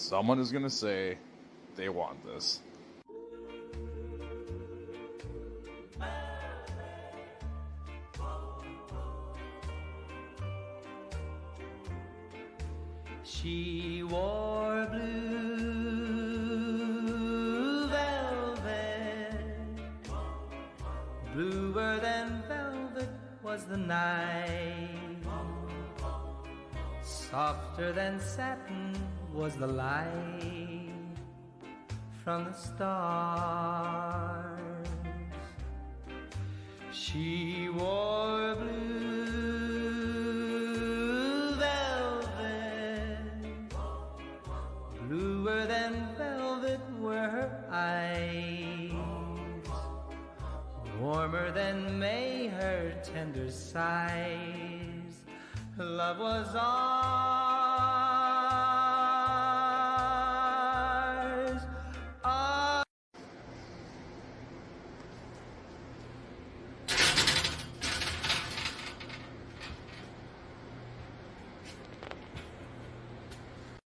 Someone is going to say they want this. She wore blue velvet, bluer than velvet was the night, softer than satin was the light from the stars. She wore blue velvet, bluer than velvet were her eyes, warmer than May her tender sighs. Love was all